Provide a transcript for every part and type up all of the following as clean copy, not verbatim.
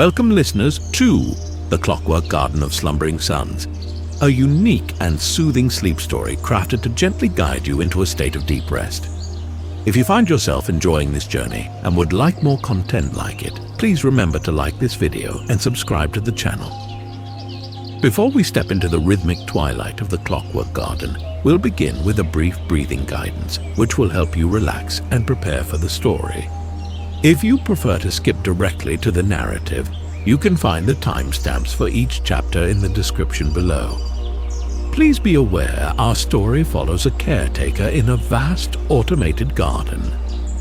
Welcome listeners to The Clockwork Garden of Slumbering Suns, a unique and soothing sleep story crafted to gently guide you into a state of deep rest. If you find yourself enjoying this journey and would like more content like it, please remember to like this video and subscribe to the channel. Before we step into the rhythmic twilight of the Clockwork Garden, we'll begin with a brief breathing guidance, which will help you relax and prepare for the story. If you prefer to skip directly to the narrative, you can find the timestamps for each chapter in the description below. Please be aware our story follows a caretaker in a vast automated garden,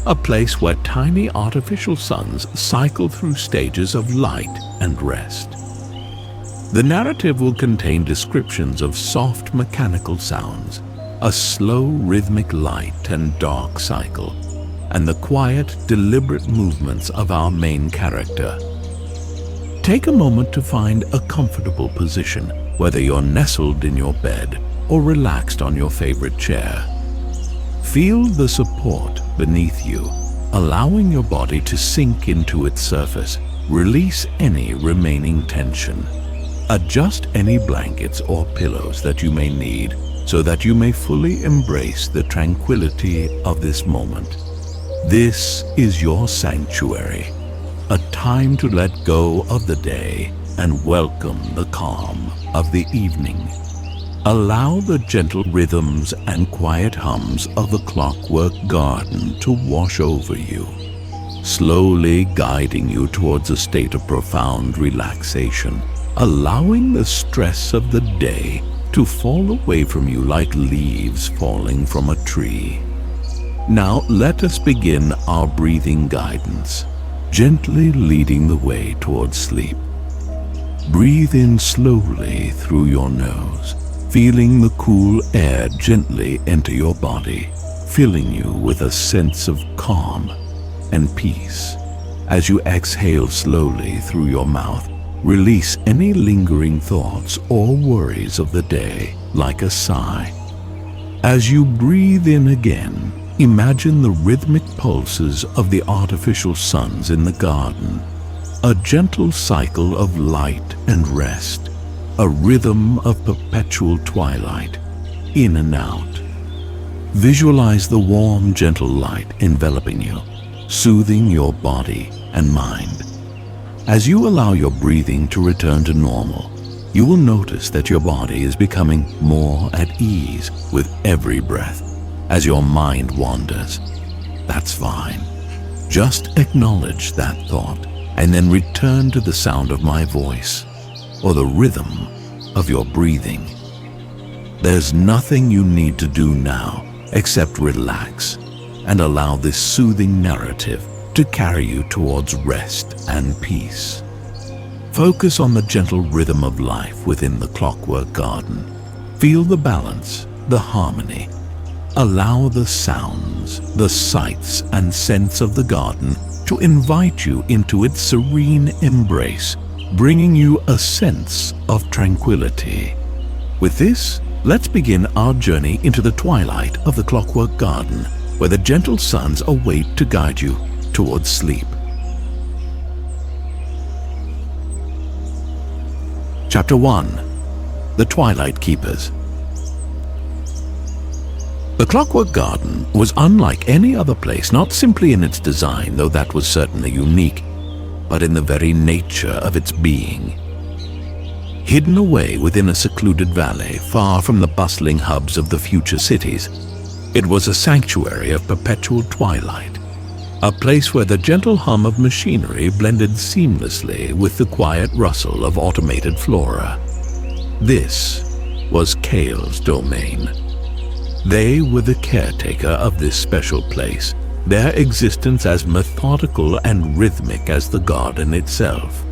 a place where tiny artificial suns cycle through stages of light and rest. The narrative will contain descriptions of soft mechanical sounds, a slow rhythmic light and dark cycle, and the quiet, deliberate movements of our main character. Take a moment to find a comfortable position, whether you're nestled in your bed or relaxed on your favorite chair. Feel the support beneath you, allowing your body to sink into its surface. Release any remaining tension. Adjust any blankets or pillows that you may need so that you may fully embrace the tranquility of this moment. This is your sanctuary, a time to let go of the day and welcome the calm of the evening. Allow the gentle rhythms and quiet hums of the Clockwork Garden to wash over you, slowly guiding you towards a state of profound relaxation, allowing the stress of the day to fall away from you like leaves falling from a tree. Now let us begin our breathing guidance, gently leading the way towards sleep. Breathe in slowly through your nose, feeling the cool air gently enter your body, filling you with a sense of calm and peace. As you exhale slowly through your mouth, release any lingering thoughts or worries of the day like a sigh. As you breathe in again, imagine the rhythmic pulses of the artificial suns in the garden, a gentle cycle of light and rest, a rhythm of perpetual twilight, in and out. Visualize the warm, gentle light enveloping you, soothing your body and mind. As you allow your breathing to return to normal, you will notice that your body is becoming more at ease with every breath. As your mind wanders, that's fine. Just acknowledge that thought and then return to the sound of my voice or the rhythm of your breathing. There's nothing you need to do now except relax and allow this soothing narrative to carry you towards rest and peace. Focus on the gentle rhythm of life within the Clockwork Garden. Feel the balance, the harmony. Allow the sounds, the sights and scents of the garden to invite you into its serene embrace, bringing you a sense of tranquility. With this, let's begin our journey into the twilight of the Clockwork Garden, where the gentle suns await to guide you towards sleep. Chapter 1. The Twilight Keepers. The Clockwork Garden was unlike any other place, not simply in its design, though that was certainly unique, but in the very nature of its being. Hidden away within a secluded valley, far from the bustling hubs of the future cities, it was a sanctuary of perpetual twilight, a place where the gentle hum of machinery blended seamlessly with the quiet rustle of automated flora. This was Kael's domain. They were the caretaker of this special place, their existence as methodical and rhythmic as the garden itself.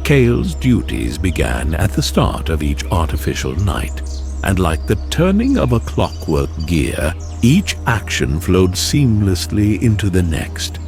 Kael's duties began at the start of each artificial night, and like the turning of a clockwork gear, each action flowed seamlessly into the next.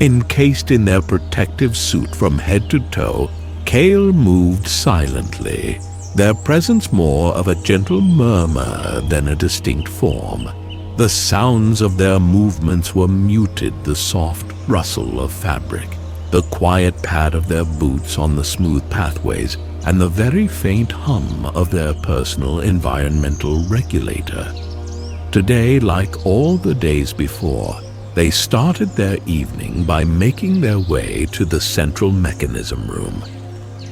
Encased in their protective suit from head to toe, Kael moved silently, their presence more of a gentle murmur than a distinct form. The sounds of their movements were muted, the soft rustle of fabric, The quiet pad of their boots on the smooth pathways, and the very faint hum of their personal environmental regulator. Today, like all the days before, they started their evening by making their way to the central mechanism room.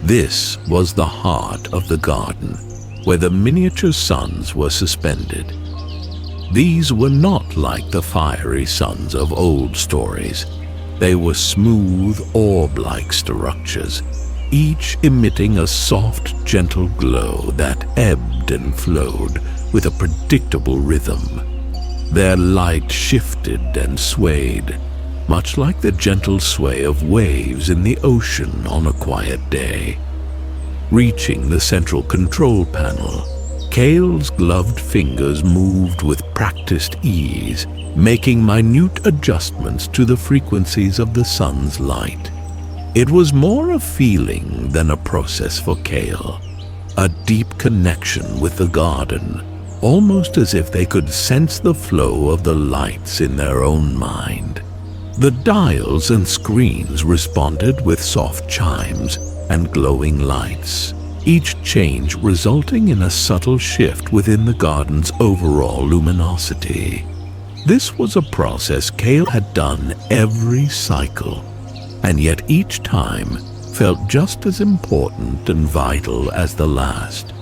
This was the heart of the garden, where the miniature suns were suspended. These were not like the fiery suns of old stories. They were smooth, orb-like structures, each emitting a soft, gentle glow that ebbed and flowed with a predictable rhythm. Their light shifted and swayed, much like the gentle sway of waves in the ocean on a quiet day. Reaching the central control panel, Kael's gloved fingers moved with practiced ease, making minute adjustments to the frequencies of the sun's light. It was more a feeling than a process for Kael, a deep connection with the garden, almost as if they could sense the flow of the lights in their own mind. The dials and screens responded with soft chimes and glowing lights, each change resulting in a subtle shift within the garden's overall luminosity. This was a process Kael had done every cycle, and yet each time felt just as important and vital as the last,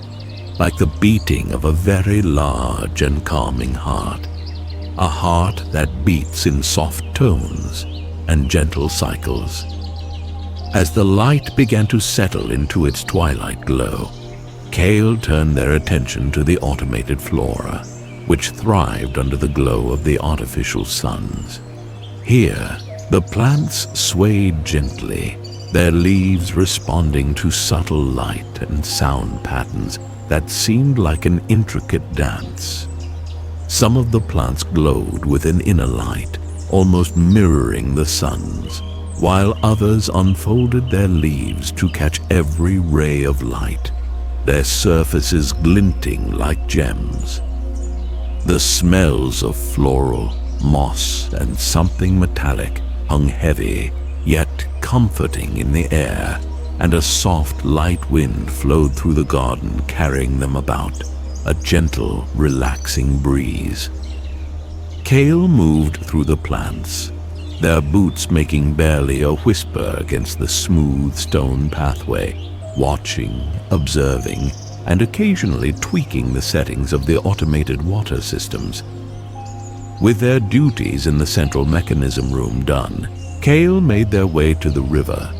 like the beating of a very large and calming heart, a heart that beats in soft tones and gentle cycles. As the light began to settle into its twilight glow, Kael turned their attention to the automated flora, which thrived under the glow of the artificial suns. Here, the plants swayed gently, their leaves responding to subtle light and sound patterns that seemed like an intricate dance. Some of the plants glowed with an inner light, almost mirroring the sun's, while others unfolded their leaves to catch every ray of light, their surfaces glinting like gems. The smells of floral, moss, and something metallic hung heavy, yet comforting in the air, and a soft, light wind flowed through the garden, carrying them about, a gentle, relaxing breeze. Kael moved through the plants, their boots making barely a whisper against the smooth stone pathway, watching, observing, and occasionally tweaking the settings of the automated water systems. With their duties in the central mechanism room done, Kael made their way to the river.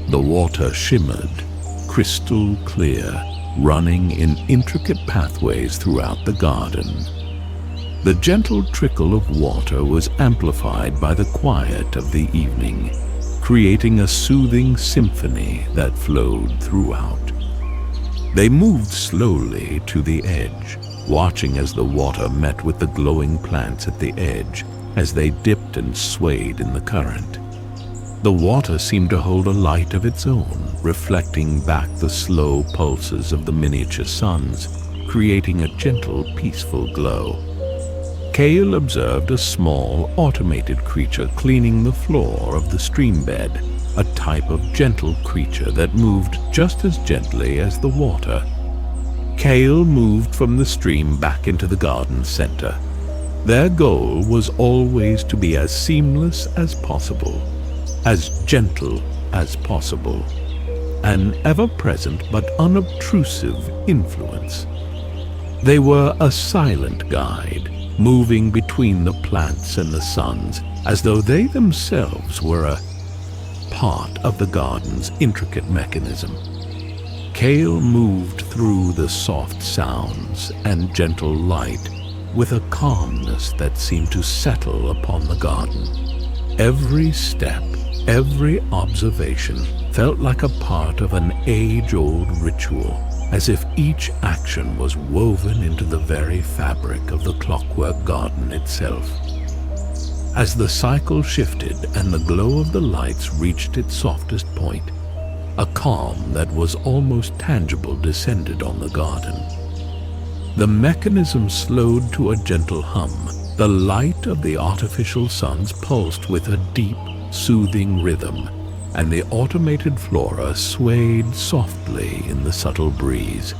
The water shimmered, crystal clear, running in intricate pathways throughout the garden. The gentle trickle of water was amplified by the quiet of the evening, creating a soothing symphony that flowed throughout. They moved slowly to the edge, watching as the water met with the glowing plants at the edge as they dipped and swayed in the current. The water seemed to hold a light of its own, reflecting back the slow pulses of the miniature suns, creating a gentle, peaceful glow. Kael observed a small, automated creature cleaning the floor of the stream bed, a type of gentle creature that moved just as gently as the water. Kael moved from the stream back into the garden center. Their goal was always to be as seamless as possible, as gentle as possible, an ever-present but unobtrusive influence. They were a silent guide, moving between the plants and the suns, as though they themselves were a part of the garden's intricate mechanism. Kael moved through the soft sounds and gentle light with a calmness that seemed to settle upon the garden. Every step, every observation felt like a part of an age-old ritual, as if each action was woven into the very fabric of the Clockwork Garden itself. As the cycle shifted and the glow of the lights reached its softest point, a calm that was almost tangible descended on the garden. The mechanism slowed to a gentle hum. The light of the artificial suns pulsed with a deep, soothing rhythm, and the automated flora swayed softly in the subtle breeze.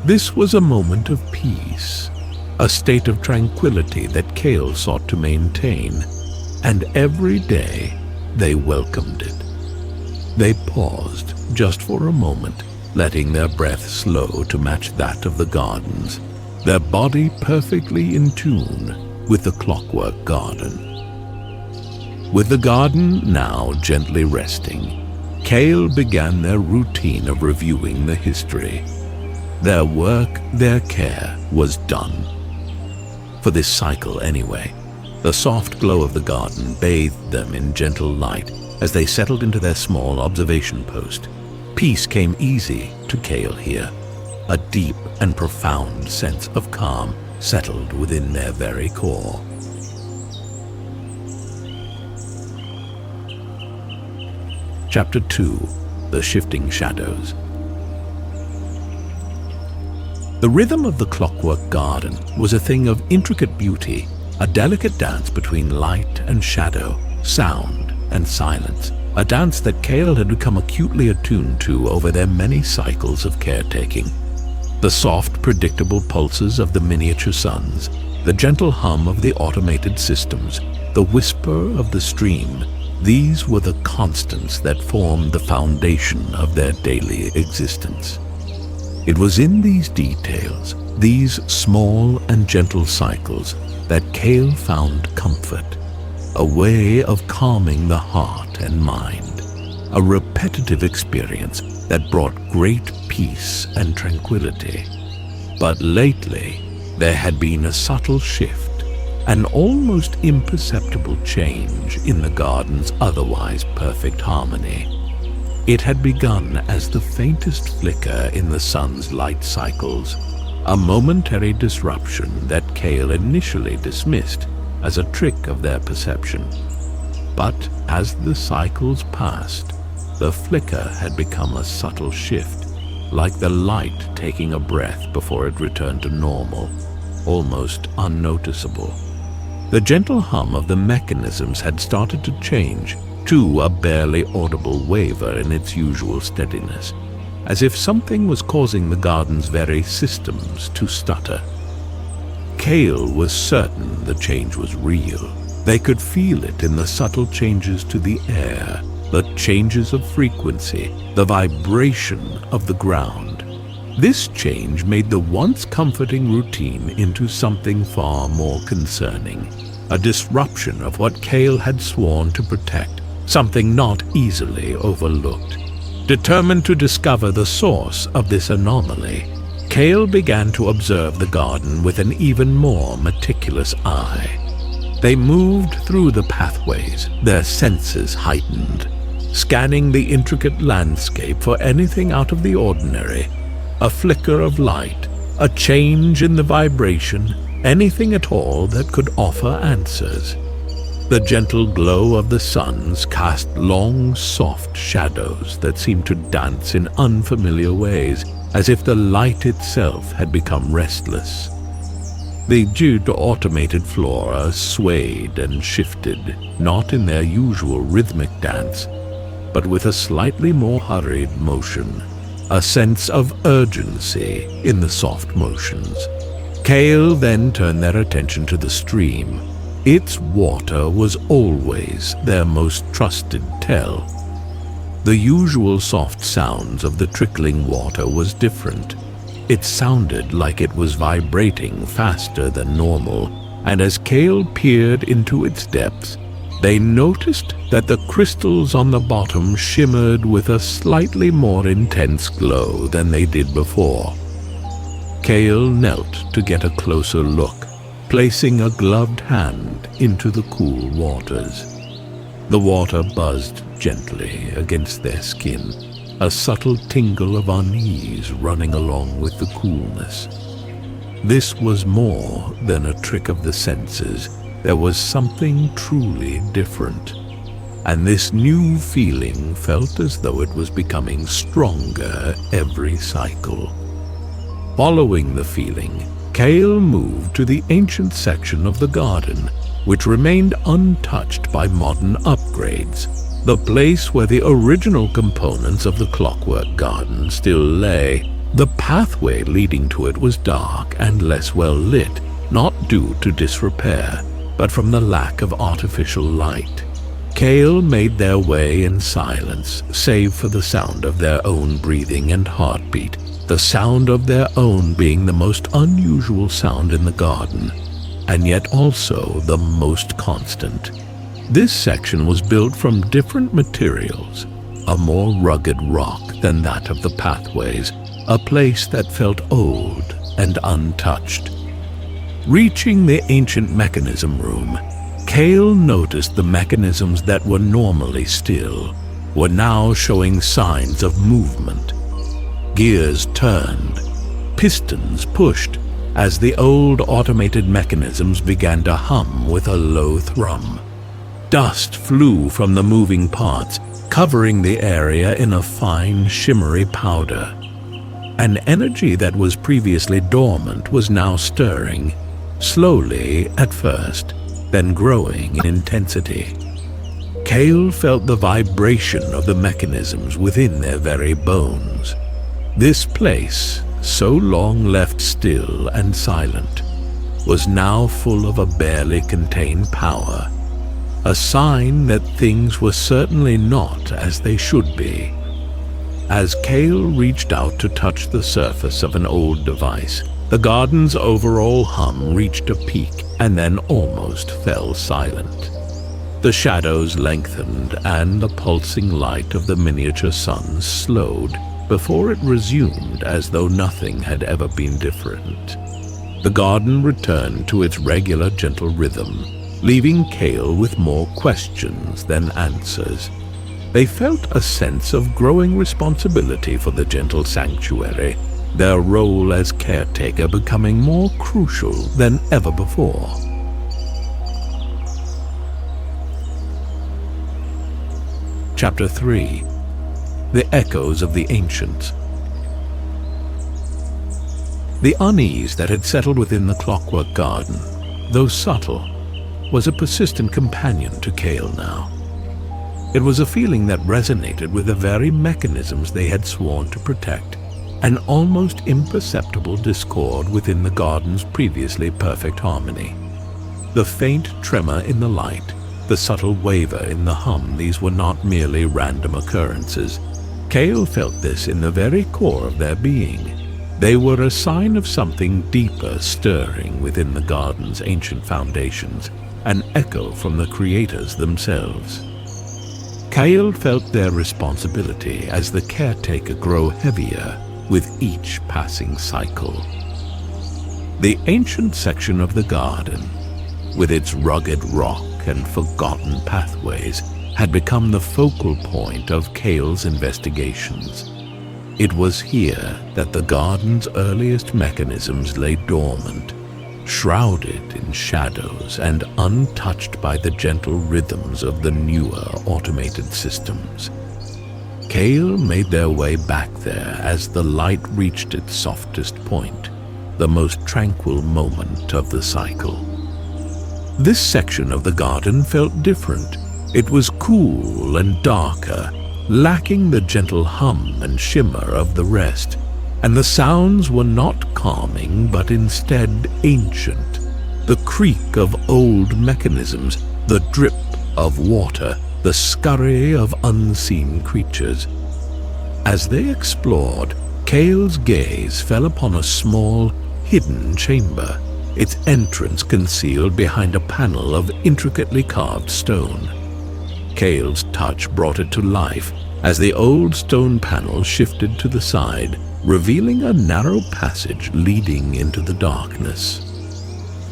This was a moment of peace, a state of tranquility that Kael sought to maintain, and every day they welcomed it. They paused just for a moment, letting their breath slow to match that of the gardens, their body perfectly in tune with the Clockwork Garden. With the garden now gently resting, Kael began their routine of reviewing the history. Their work, their care was done. For this cycle anyway, the soft glow of the garden bathed them in gentle light as they settled into their small observation post. Peace came easy to Kael here. A deep and profound sense of calm settled within their very core. Chapter 2: The Shifting Shadows. The rhythm of the Clockwork Garden was a thing of intricate beauty, a delicate dance between light and shadow, sound and silence, a dance that Kael had become acutely attuned to over their many cycles of caretaking. The soft, predictable pulses of the miniature suns, the gentle hum of the automated systems, the whisper of the stream, these were the constants that formed the foundation of their daily existence. It was in these details, these small and gentle cycles, that Kael found comfort, a way of calming the heart and mind, a repetitive experience that brought great peace and tranquility. But lately, there had been a subtle shift, an almost imperceptible change in the garden's otherwise perfect harmony. It had begun as the faintest flicker in the sun's light cycles, a momentary disruption that Kael initially dismissed as a trick of their perception. But as the cycles passed, the flicker had become a subtle shift, like the light taking a breath before it returned to normal, almost unnoticeable. The gentle hum of the mechanisms had started to change to a barely audible waver in its usual steadiness, as if something was causing the garden's very systems to stutter. Kael was certain the change was real. They could feel it in the subtle changes to the air, the changes of frequency, the vibration of the ground. This change made the once comforting routine into something far more concerning, a disruption of what Kael had sworn to protect, something not easily overlooked. Determined to discover the source of this anomaly, Kael began to observe the garden with an even more meticulous eye. They moved through the pathways, their senses heightened, scanning the intricate landscape for anything out of the ordinary, a flicker of light, a change in the vibration, anything at all that could offer answers. The gentle glow of the suns cast long, soft shadows that seemed to dance in unfamiliar ways, as if the light itself had become restless. The automated flora swayed and shifted, not in their usual rhythmic dance, but with a slightly more hurried motion, a sense of urgency in the soft motions. Kael then turned their attention to the stream. Its water was always their most trusted tell. The usual soft sounds of the trickling water was different. It sounded like it was vibrating faster than normal, and as Kael peered into its depths, they noticed that the crystals on the bottom shimmered with a slightly more intense glow than they did before. Kael knelt to get a closer look, placing a gloved hand into the cool waters. The water buzzed gently against their skin, a subtle tingle of unease running along with the coolness. This was more than a trick of the senses. There was something truly different, and this new feeling felt as though it was becoming stronger every cycle. Following the feeling, Kael moved to the ancient section of the garden, which remained untouched by modern upgrades. the place where the original components of the Clockwork Garden still lay. The pathway leading to it was dark and less well lit, not due to disrepair, but from the lack of artificial light. Kael made their way in silence, save for the sound of their own breathing and heartbeat, the sound of their own being the most unusual sound in the garden, and yet also the most constant. This section was built from different materials, a more rugged rock than that of the pathways, a place that felt old and untouched. Reaching the ancient mechanism room, Kael noticed the mechanisms that were normally still were now showing signs of movement. Gears turned, pistons pushed, as the old automated mechanisms began to hum with a low thrum. Dust flew from the moving parts, covering the area in a fine, shimmery powder. An energy that was previously dormant was now stirring, slowly at first, then growing in intensity. Kael felt the vibration of the mechanisms within their very bones. This place, so long left still and silent, was now full of a barely contained power, a sign that things were certainly not as they should be. As Kael reached out to touch the surface of an old device, the garden's overall hum reached a peak and then almost fell silent. The shadows lengthened and the pulsing light of the miniature sun slowed before it resumed as though nothing had ever been different. The garden returned to its regular gentle rhythm, leaving Kael with more questions than answers. They felt a sense of growing responsibility for the gentle sanctuary, their role as caretaker becoming more crucial than ever before. Chapter 3. The Echoes of the Ancients. The unease that had settled within the Clockwork Garden, though subtle, was a persistent companion to Kael now. It was a feeling that resonated with the very mechanisms they had sworn to protect, an almost imperceptible discord within the garden's previously perfect harmony. The faint tremor in the light, the subtle waver in the hum, these were not merely random occurrences. Kael felt this in the very core of their being. They were a sign of something deeper stirring within the garden's ancient foundations, an echo from the creators themselves. Kael felt their responsibility as the caretaker grow heavier with each passing cycle. The ancient section of the garden, with its rugged rock and forgotten pathways, had become the focal point of Kael's investigations. It was here that the garden's earliest mechanisms lay dormant, shrouded in shadows and untouched by the gentle rhythms of the newer automated systems. Kael made their way back there as the light reached its softest point, the most tranquil moment of the cycle. This section of the garden felt different. It was cool and darker, lacking the gentle hum and shimmer of the rest, and the sounds were not calming but instead ancient. The creak of old mechanisms, the drip of water, the scurry of unseen creatures. As they explored, Kael's gaze fell upon a small, hidden chamber, its entrance concealed behind a panel of intricately carved stone. Kael's touch brought it to life as the old stone panel shifted to the side, revealing a narrow passage leading into the darkness.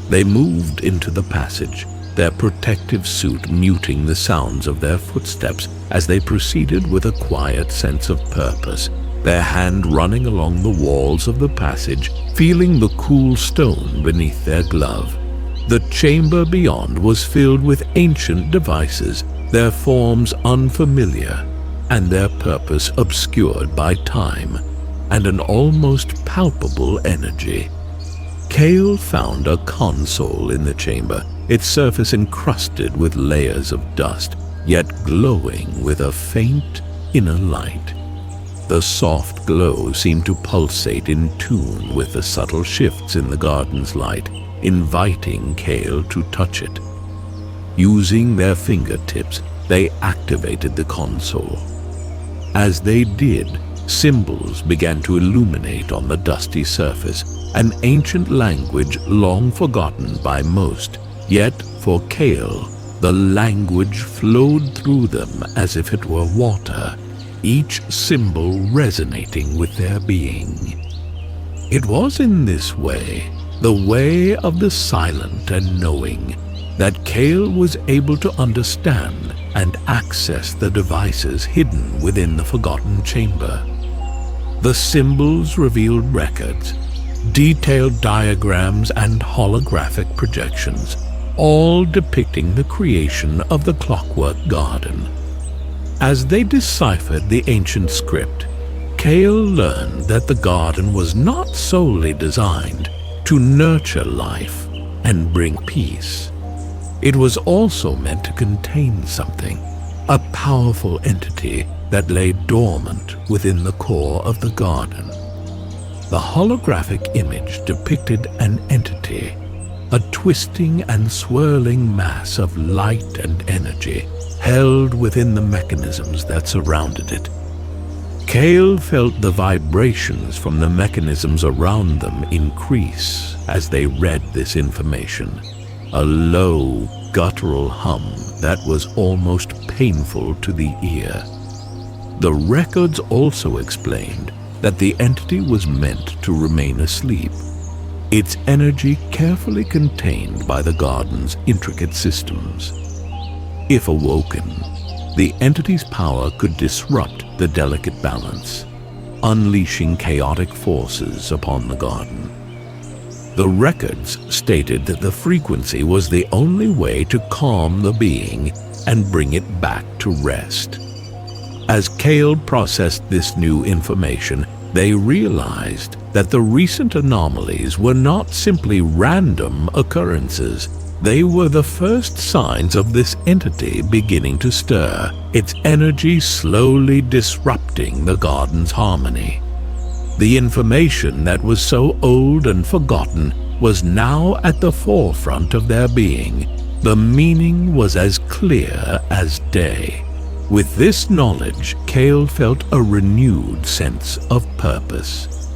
They moved into the passage, their protective suit muting the sounds of their footsteps as they proceeded with a quiet sense of purpose, their hand running along the walls of the passage, feeling the cool stone beneath their glove. The chamber beyond was filled with ancient devices, their forms unfamiliar, and their purpose obscured by time and an almost palpable energy. Kael found a console in the chamber, its surface encrusted with layers of dust, yet glowing with a faint inner light. The soft glow seemed to pulsate in tune with the subtle shifts in the garden's light, inviting Kael to touch it. Using their fingertips, they activated the console. As they did, symbols began to illuminate on the dusty surface, an ancient language long forgotten by most. Yet, for Kael, the language flowed through them as if it were water, each symbol resonating with their being. It was in this way, the way of the silent and knowing, that Kael was able to understand and access the devices hidden within the forgotten chamber. The symbols revealed records, detailed diagrams, and holographic projections, all depicting the creation of the Clockwork Garden. As they deciphered the ancient script, Kael learned that the garden was not solely designed to nurture life and bring peace. It was also meant to contain something, a powerful entity that lay dormant within the core of the garden. The holographic image depicted an entity, a twisting and swirling mass of light and energy held within the mechanisms that surrounded it. Kael felt the vibrations from the mechanisms around them increase as they read this information, a low, guttural hum that was almost painful to the ear. The records also explained that the entity was meant to remain asleep, its energy carefully contained by the garden's intricate systems. If awoken, the entity's power could disrupt the delicate balance, unleashing chaotic forces upon the garden. The records stated that the frequency was the only way to calm the being and bring it back to rest. As Kael processed this new information, they realized that the recent anomalies were not simply random occurrences. They were the first signs of this entity beginning to stir, its energy slowly disrupting the garden's harmony. The information that was so old and forgotten was now at the forefront of their being. The meaning was as clear as day. With this knowledge, Kael felt a renewed sense of purpose.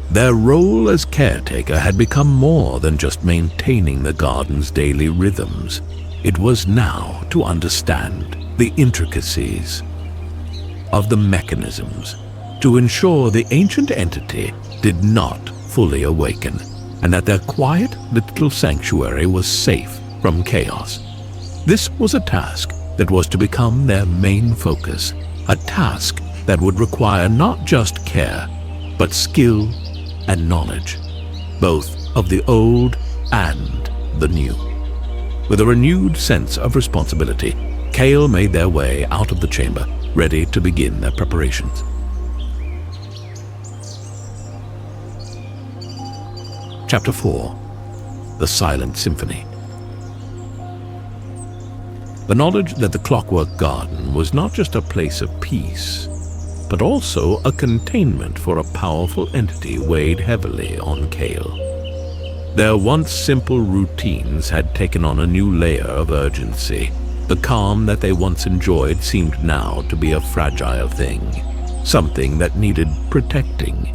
Their role as caretaker had become more than just maintaining the garden's daily rhythms. It was now to understand the intricacies of the mechanisms, to ensure the ancient entity did not fully awaken, and that their quiet little sanctuary was safe from chaos. This was a task that was to become their main focus, a task that would require not just care, but skill and knowledge, both of the old and the new. With a renewed sense of responsibility, Kael made their way out of the chamber, ready to begin their preparations. Chapter 4. The Silent Symphony. The knowledge that the Clockwork Garden was not just a place of peace, but also a containment for a powerful entity weighed heavily on Kael. Their once simple routines had taken on a new layer of urgency. The calm that they once enjoyed seemed now to be a fragile thing, something that needed protecting.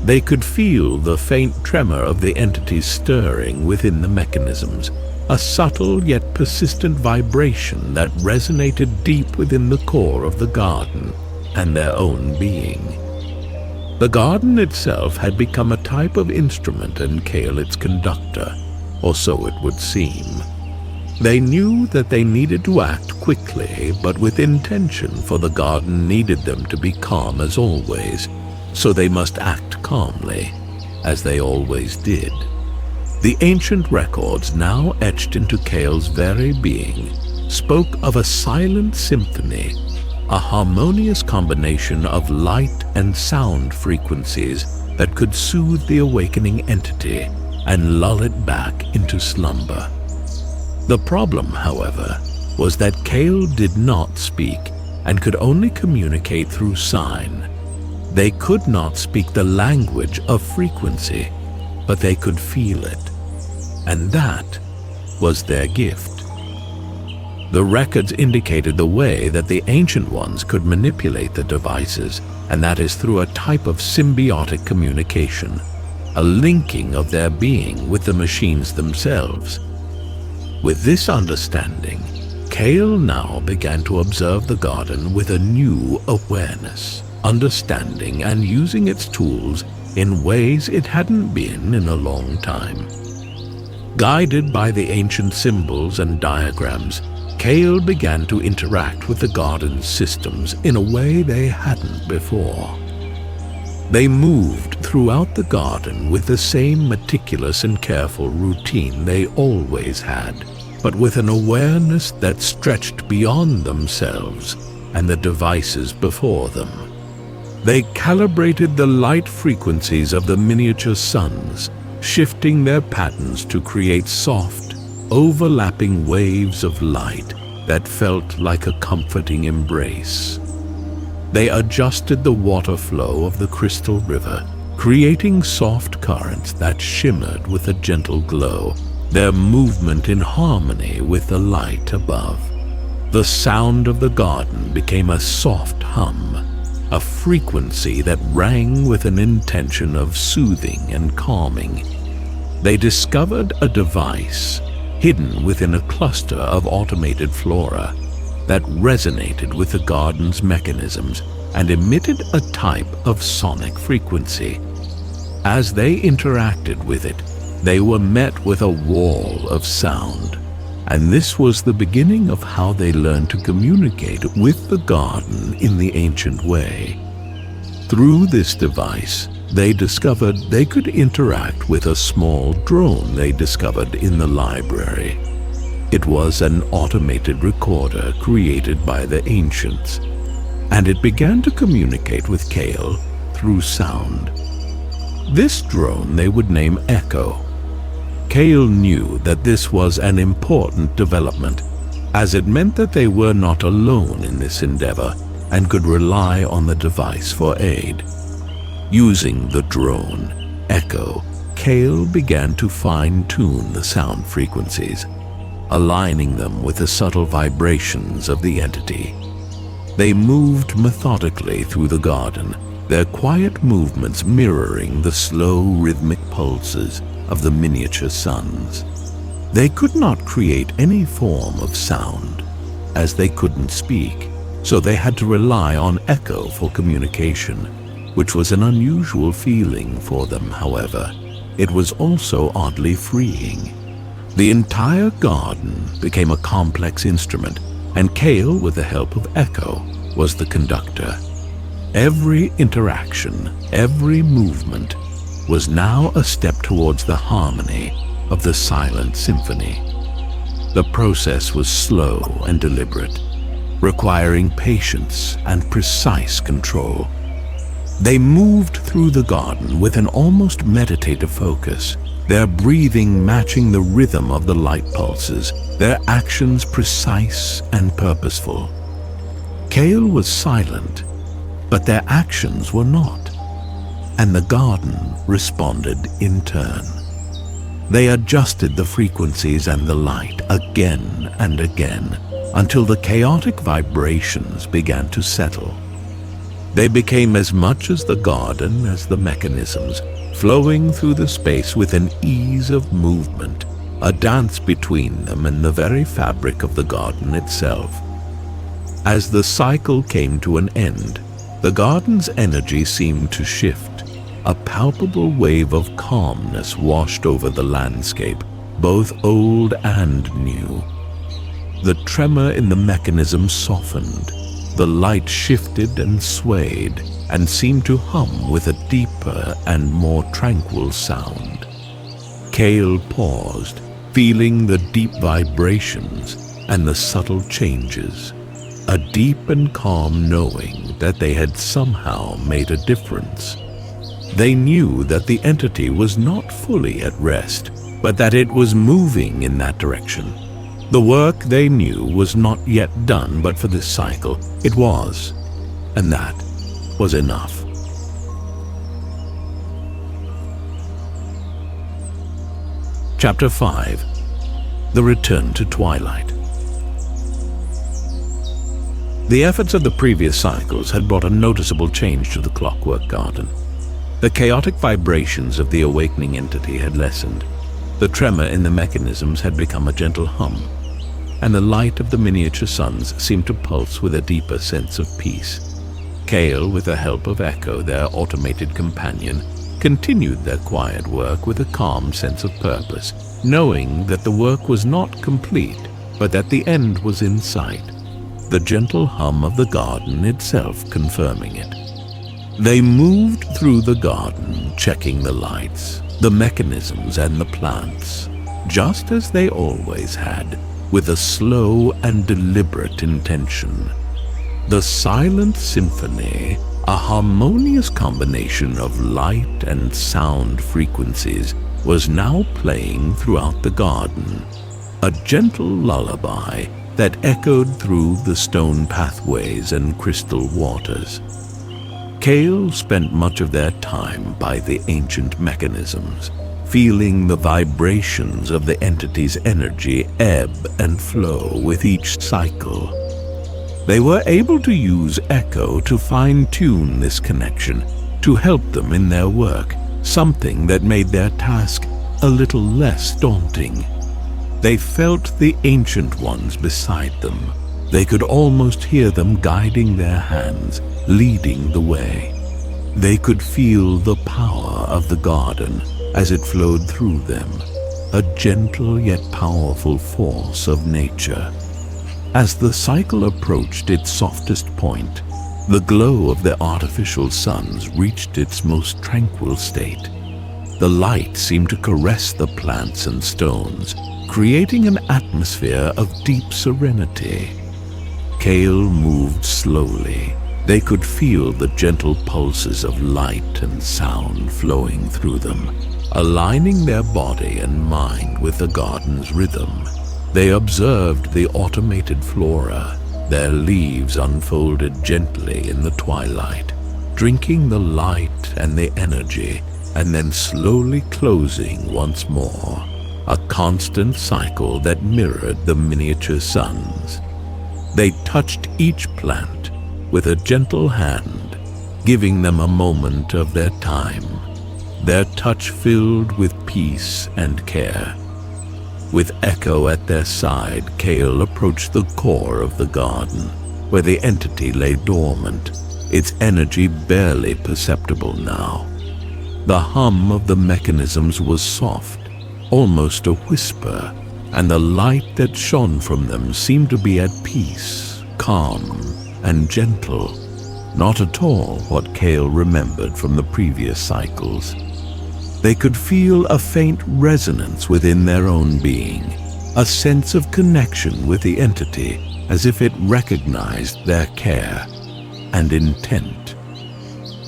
They could feel the faint tremor of the entities stirring within the mechanisms, a subtle yet persistent vibration that resonated deep within the core of the garden and their own being. The garden itself had become a type of instrument and Kael its conductor, or so it would seem. They knew that they needed to act quickly, but with intention, for the garden needed them to be calm as always, so they must act calmly, as they always did. The ancient records, now etched into Kael's very being, spoke of a silent symphony, a harmonious combination of light and sound frequencies that could soothe the awakening entity and lull it back into slumber. The problem, however, was that Kael did not speak and could only communicate through sign. They could not speak the language of frequency, but they could feel it, and that was their gift. The records indicated the way that the Ancient Ones could manipulate the devices, and that is through a type of symbiotic communication, a linking of their being with the machines themselves. With this understanding, Kael now began to observe the garden with a new awareness, understanding and using its tools in ways it hadn't been in a long time. Guided by the ancient symbols and diagrams, Kael began to interact with the garden's systems in a way they hadn't before. They moved throughout the garden with the same meticulous and careful routine they always had, but with an awareness that stretched beyond themselves and the devices before them. They calibrated the light frequencies of the miniature suns, shifting their patterns to create soft, overlapping waves of light that felt like a comforting embrace. They adjusted the water flow of the crystal river, creating soft currents that shimmered with a gentle glow, their movement in harmony with the light above. The sound of the garden became a soft hum, a frequency that rang with an intention of soothing and calming. They discovered a device hidden within a cluster of automated flora that resonated with the garden's mechanisms and emitted a type of sonic frequency. As they interacted with it, they were met with a wall of sound, and this was the beginning of how they learned to communicate with the garden in the ancient way. Through this device, they discovered they could interact with a small drone they discovered in the library. It was an automated recorder created by the ancients, and it began to communicate with Kael through sound. This drone they would name Echo. Kael knew that this was an important development, as it meant that they were not alone in this endeavor and could rely on the device for aid. Using the drone, Echo, Kael began to fine-tune the sound frequencies, aligning them with the subtle vibrations of the entity. They moved methodically through the garden, their quiet movements mirroring the slow rhythmic pulses of the miniature suns. They could not create any form of sound, as they couldn't speak, so they had to rely on echo for communication, which was an unusual feeling for them, however. It was also oddly freeing. The entire garden became a complex instrument, and Kael, with the help of Echo, was the conductor. Every interaction, every movement, was now a step towards the harmony of the silent symphony. The process was slow and deliberate, requiring patience and precise control. They moved through the garden with an almost meditative focus, their breathing matching the rhythm of the light pulses, their actions precise and purposeful. Kael was silent, but their actions were not, and the garden responded in turn. They adjusted the frequencies and the light again and again until the chaotic vibrations began to settle. They became as much as the garden as the mechanisms, flowing through the space with an ease of movement, a dance between them and the very fabric of the garden itself. As the cycle came to an end, the garden's energy seemed to shift. A palpable wave of calmness washed over the landscape, both old and new. The tremor in the mechanism softened. The light shifted and swayed and seemed to hum with a deeper and more tranquil sound. Kael paused, feeling the deep vibrations and the subtle changes, a deep and calm knowing that they had somehow made a difference. They knew that the entity was not fully at rest, but that it was moving in that direction. The work they knew was not yet done, but for this cycle it was, and that was enough. Chapter 5. The Return to Twilight. The efforts of the previous cycles had brought a noticeable change to the Clockwork Garden. The chaotic vibrations of the awakening entity had lessened. The tremor in the mechanisms had become a gentle hum, and the light of the miniature suns seemed to pulse with a deeper sense of peace. Kael, with the help of Echo, their automated companion, continued their quiet work with a calm sense of purpose, knowing that the work was not complete, but that the end was in sight, the gentle hum of the garden itself confirming it. They moved through the garden, checking the lights, the mechanisms and the plants, just as they always had, with a slow and deliberate intention. The silent symphony, a harmonious combination of light and sound frequencies, was now playing throughout the garden, a gentle lullaby that echoed through the stone pathways and crystal waters. Kael spent much of their time by the ancient mechanisms, feeling the vibrations of the entity's energy ebb and flow with each cycle. They were able to use Echo to fine-tune this connection, to help them in their work, something that made their task a little less daunting. They felt the ancient ones beside them. They could almost hear them guiding their hands, leading the way. They could feel the power of the garden as it flowed through them, a gentle yet powerful force of nature. As the cycle approached its softest point, the glow of the artificial suns reached its most tranquil state. The light seemed to caress the plants and stones, creating an atmosphere of deep serenity. Kael moved slowly. They could feel the gentle pulses of light and sound flowing through them, aligning their body and mind with the garden's rhythm. They observed the automated flora, their leaves unfolded gently in the twilight, drinking the light and the energy, and then slowly closing once more, a constant cycle that mirrored the miniature suns. They touched each plant with a gentle hand, giving them a moment of their time, their touch filled with peace and care. With Echo at their side, Kael approached the core of the garden, where the entity lay dormant, its energy barely perceptible now. The hum of the mechanisms was soft, almost a whisper, and the light that shone from them seemed to be at peace, calm, and gentle, not at all what Kael remembered from the previous cycles. They could feel a faint resonance within their own being, a sense of connection with the entity, as if it recognized their care and intent.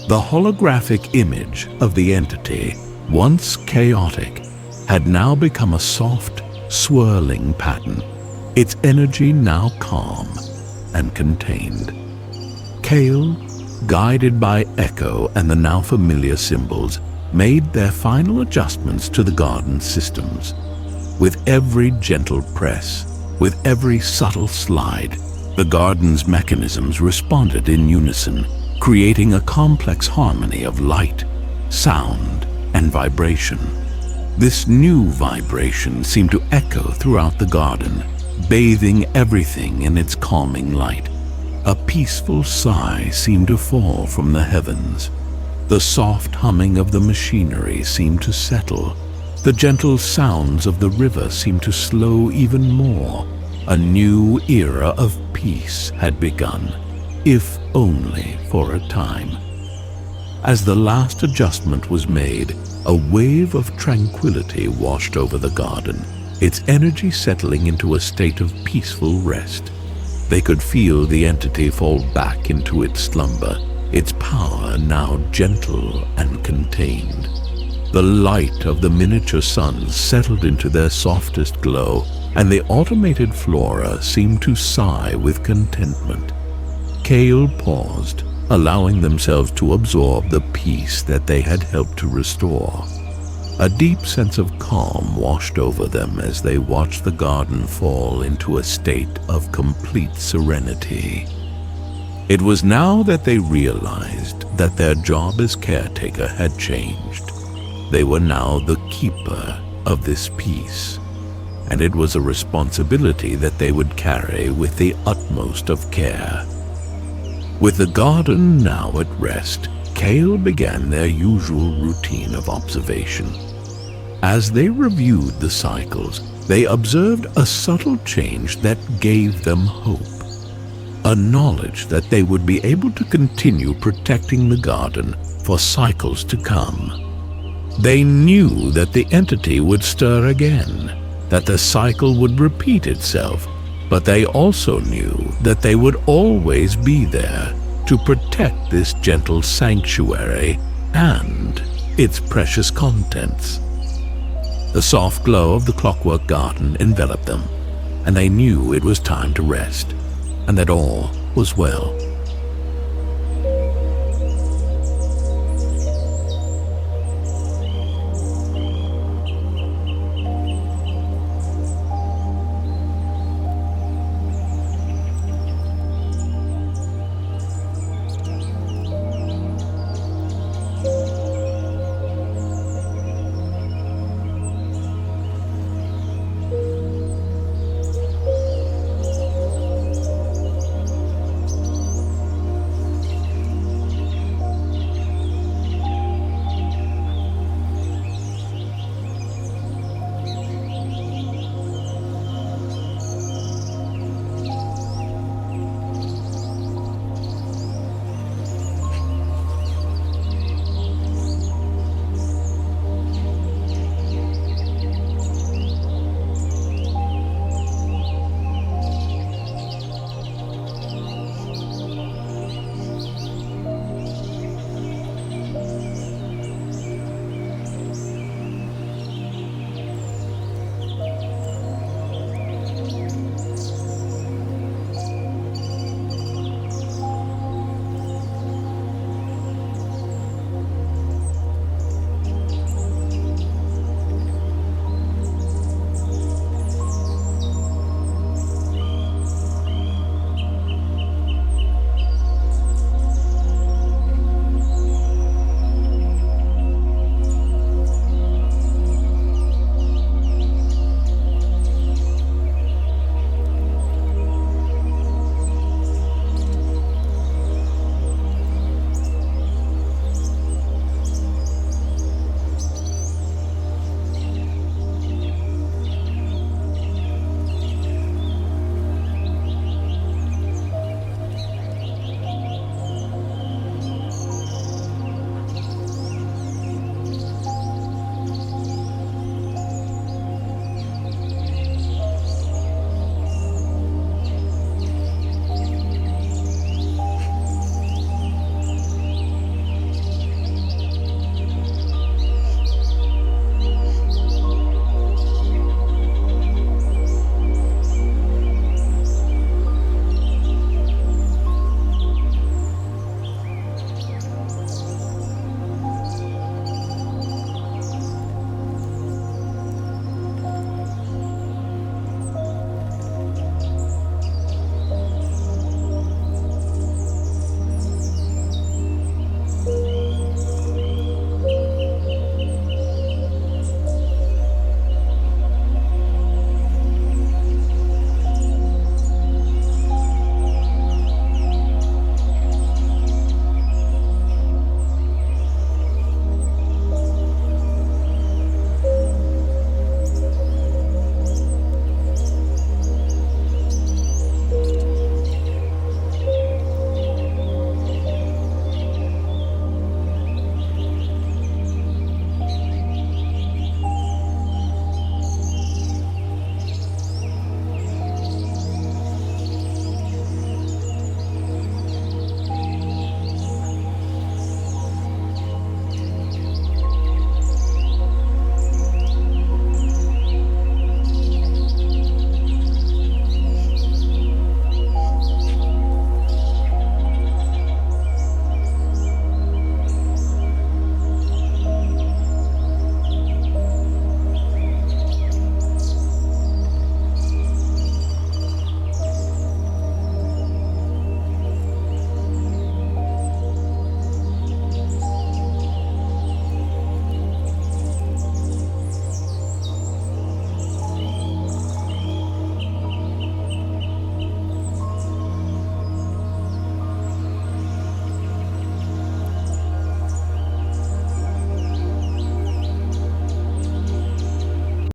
The holographic image of the entity, once chaotic, had now become a soft, swirling pattern, its energy now calm and contained. Kael, guided by Echo and the now familiar symbols, made their final adjustments to the garden systems. With every gentle press, with every subtle slide, the garden's mechanisms responded in unison, creating a complex harmony of light, sound, and vibration. This new vibration seemed to echo throughout the garden, bathing everything in its calming light. A peaceful sigh seemed to fall from the heavens. The soft humming of the machinery seemed to settle. The gentle sounds of the river seemed to slow even more. A new era of peace had begun, if only for a time. As the last adjustment was made, a wave of tranquility washed over the garden, its energy settling into a state of peaceful rest. They could feel the entity fall back into its slumber, its power now gentle and contained. The light of the miniature suns settled into their softest glow, and the automated flora seemed to sigh with contentment. Kael paused, allowing themselves to absorb the peace that they had helped to restore. A deep sense of calm washed over them as they watched the garden fall into a state of complete serenity. It was now that they realized that their job as caretaker had changed. They were now the keeper of this peace, and it was a responsibility that they would carry with the utmost of care. With the garden now at rest, Kael began their usual routine of observation. As they reviewed the cycles, they observed a subtle change that gave them hope. A knowledge that they would be able to continue protecting the garden for cycles to come. They knew that the entity would stir again, that the cycle would repeat itself, but they also knew that they would always be there to protect this gentle sanctuary and its precious contents. The soft glow of the Clockwork Garden enveloped them, and they knew it was time to rest, and that all was well.